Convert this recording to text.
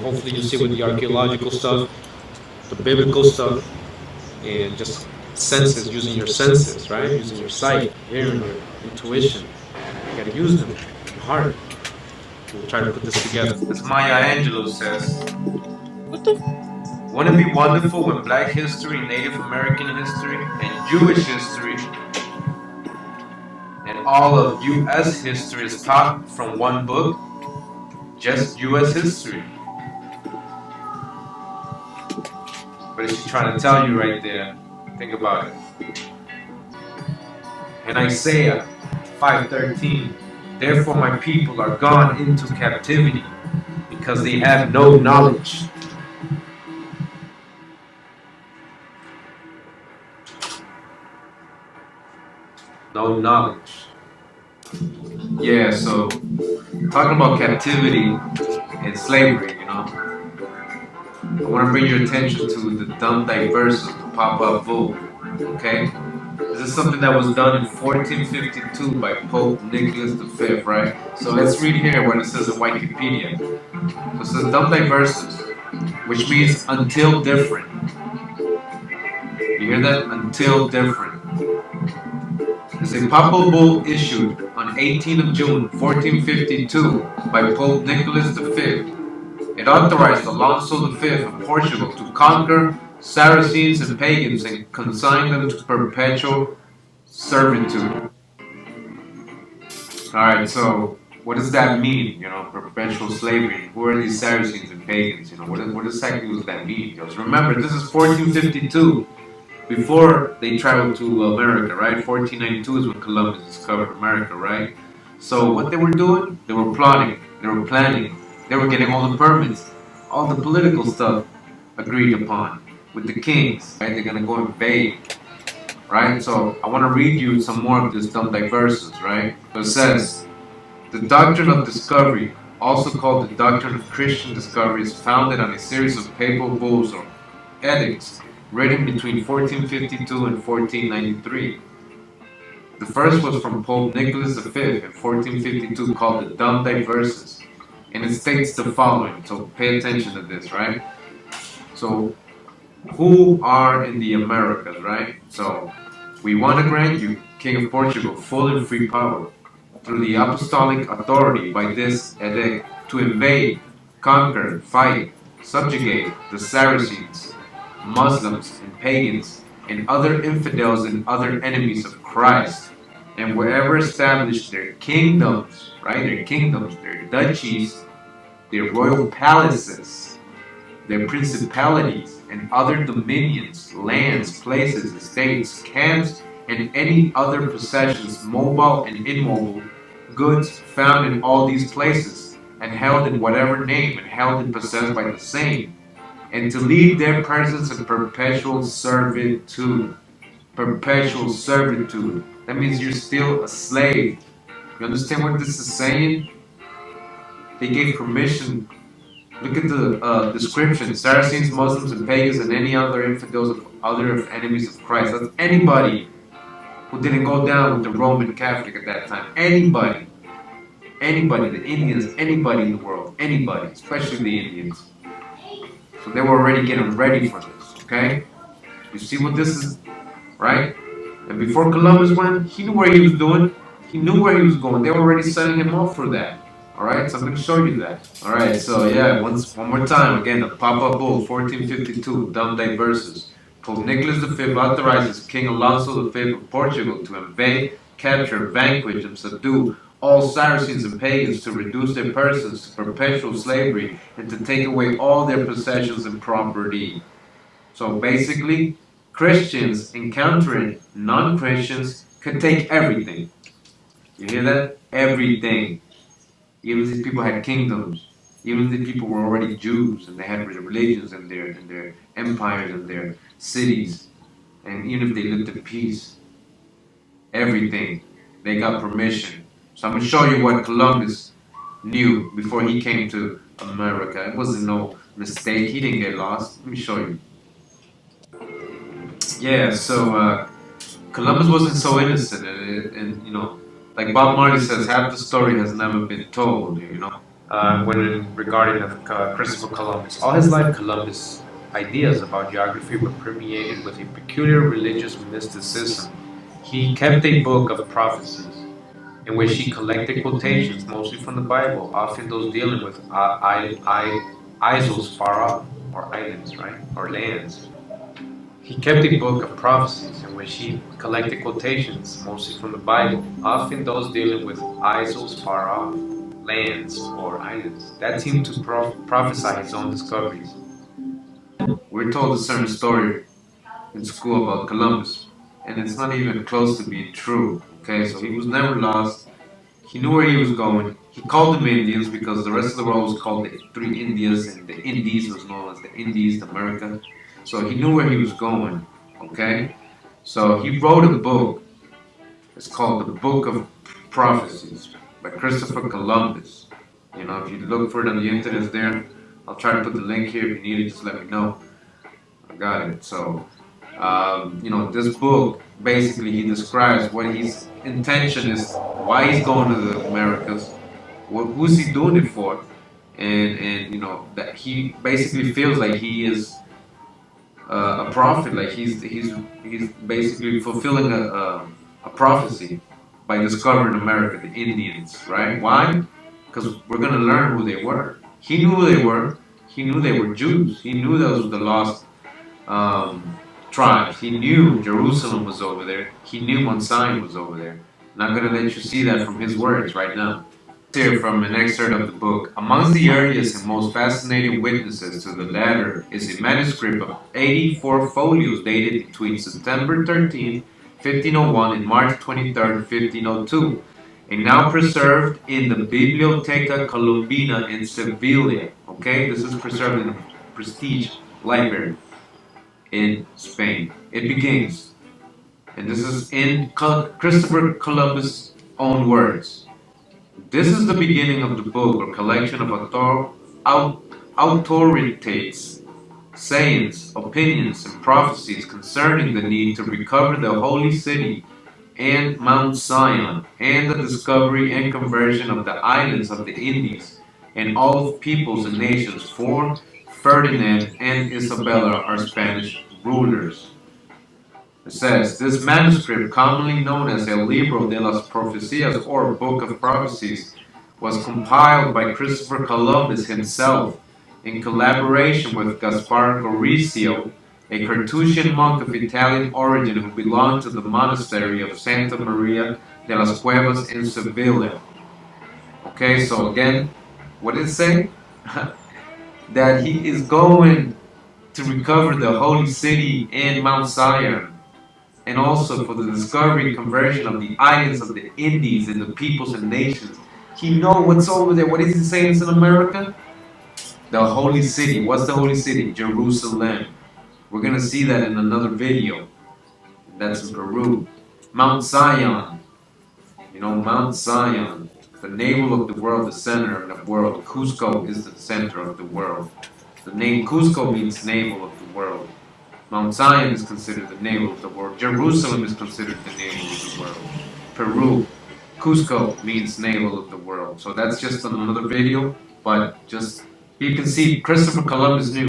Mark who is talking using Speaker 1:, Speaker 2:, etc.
Speaker 1: hopefully you see with the archaeological stuff, the biblical stuff, and just senses, using your senses, right? Using your sight, hearing, your intuition. You gotta use them, your heart. We'll try to put this together. As Maya Angelou says, wouldn't it be wonderful when Black history, Native American history, and Jewish history, and all of U.S. history is taught from one book? Just U.S. history. But she's trying to tell you right there. Think about it. In Isaiah 5:13, therefore my people are gone into captivity because they have no knowledge. No knowledge. Yeah, so talking about captivity and slavery, you know, I want to bring your attention to the dumb diverse of the Papal Bull, okay? This is something that was done in 1452 by Pope Nicholas V, right? So let's read here what it says in Wikipedia. So it says dumb diversus, which means until different. You hear that? Until different. It's a Papal Bull issued on 18th of June 1452 by Pope Nicholas V. It authorized Alonso V of Portugal to conquer Saracens and pagans and consign them to perpetual servitude. Alright, so what does that mean? You know, perpetual slavery. Who are these Saracens and pagans? You know, what exactly does that mean? Because remember, this is 1452, before they traveled to America, right? 1492 is when Columbus discovered America, right? So what they were doing? They were plotting, they were planning, they were getting all the permits, all the political stuff agreed upon with the kings, right? They're gonna go invade, right? So I want to read you some more of this dumb diverses, right? So it says, the doctrine of discovery, also called the doctrine of Christian discovery, is founded on a series of papal bulls or edicts written between 1452 and 1493. The first was from Pope Nicholas V in 1452, called the Dumb Diverses, and it states the following, so pay attention to this, right? So, who are in the Americas, right? So, we want to grant you, King of Portugal, full and free power, through the apostolic authority by this edict, to invade, conquer, fight, subjugate the Saracens, Muslims and pagans, and other infidels and other enemies of Christ, and wherever established their kingdoms, right? Their kingdoms, their duchies, their royal palaces, their principalities, and other dominions, lands, places, estates, camps, and any other possessions, mobile and immobile, goods found in all these places, and held in whatever name, and held and possessed by the same, and to leave their persons in perpetual servitude. Perpetual servitude. That means you're still a slave. You understand what this is saying? They gave permission. Look at the description. Saracens, Muslims, and pagans, and any other infidels of other enemies of Christ. That's anybody who didn't go down with the Roman Catholic at that time. Anybody. Anybody. The Indians. Anybody in the world. Anybody. Especially the Indians. So they were already getting ready for this, okay? You see what this is, right? And before Columbus went, he knew where he was doing. He knew where he was going. They were already setting him up for that. Alright, so I'm going to show you that. Alright, so yeah, one more time. Again, the Papal Bull, 1452, Dumb Diverses. Pope Nicholas V authorizes King Alonso V of Portugal to invade, capture, vanquish, and subdue all Saracens and pagans, to reduce their persons to perpetual slavery, and to take away all their possessions and property. So basically, Christians encountering non-Christians could take everything. You hear that? Everything. Even if these people had kingdoms, even if these people were already Jews and they had religions in their empires and their cities, and even if they lived in peace, everything, they got permission. So I'm going to show you what Columbus knew before he came to America. It wasn't no mistake. He didn't get lost. Let me show you. Yeah, so Columbus wasn't so innocent, and you know, like Bob Marley says, half the story has never been told, you know. when regarding Christopher Columbus. All his life, Columbus' ideas about geography were permeated with a peculiar religious mysticism. He kept a book of prophecies in which he collected quotations, mostly from the Bible, often those dealing with isles far off, or islands, right, or lands. He kept a book of prophecies in which he collected quotations, mostly from the Bible, often those dealing with isles far off, lands, or islands. That seemed to prophesy his own discoveries. We're told a certain story in school about Columbus, and it's not even close to being true. Okay, so he was never lost. He knew where he was going. He called them Indians because the rest of the world was called the Three Indias, and the Indies was known as the Indies, America. So he knew where he was going. Okay, so he wrote a book. It's called the Book of Prophecies by Christopher Columbus. You know, if you look for it on the internet, it's there. I'll try to put the link here. If you need it, just let me know. I got it. So, this book basically he describes what his intention is, why he's going to the Americas, who's he doing it for, and that he basically feels like he is a prophet, like he's basically fulfilling a prophecy by discovering America, the Indians, right? Why? Because we're gonna learn who they were. He knew who they were. He knew they were Jews. He knew those were the lost tribes. He knew Jerusalem was over there. He knew Mount Zion was over there. And I'm going to let you see that from his words right now. Here from an excerpt of the book. Amongst the earliest and most fascinating witnesses to the latter is a manuscript of 84 folios dated between September 13, 1501 and March 23, 1502, and now preserved in the Biblioteca Colombina in Sevilla. Okay, this is preserved in the Prestige Library in Spain. It begins, and this is in Christopher Columbus' own words. This is the beginning of the book or collection of authorities, sayings, opinions, and prophecies concerning the need to recover the holy city and Mount Zion, and the discovery and conversion of the islands of the Indies, and all peoples and nations for Ferdinand and Isabella, our Spanish rulers. It says, this manuscript, commonly known as El Libro de las Profecías or Book of Prophecies, was compiled by Christopher Columbus himself in collaboration with Gaspar Gorizio, a Carthusian monk of Italian origin who belonged to the monastery of Santa Maria de las Cuevas in Sevilla. Okay, so again, what did it say? That he is going to recover the holy city and Mount Zion, and also for the discovery and conversion of the islands of the Indies and the peoples and nations. He knows what's over there. What is he saying is in America? The holy city. What's the holy city? Jerusalem. We're going to see that in another video. That's in Peru. Mount Zion. Mount Zion. The navel of the world, the center of the world. Cusco is the center of the world. The name Cusco means navel of the world. Mount Zion is considered the navel of the world. Jerusalem is considered the navel of the world. Peru, Cusco means navel of the world. So that's just another video, but just you can see Christopher Columbus knew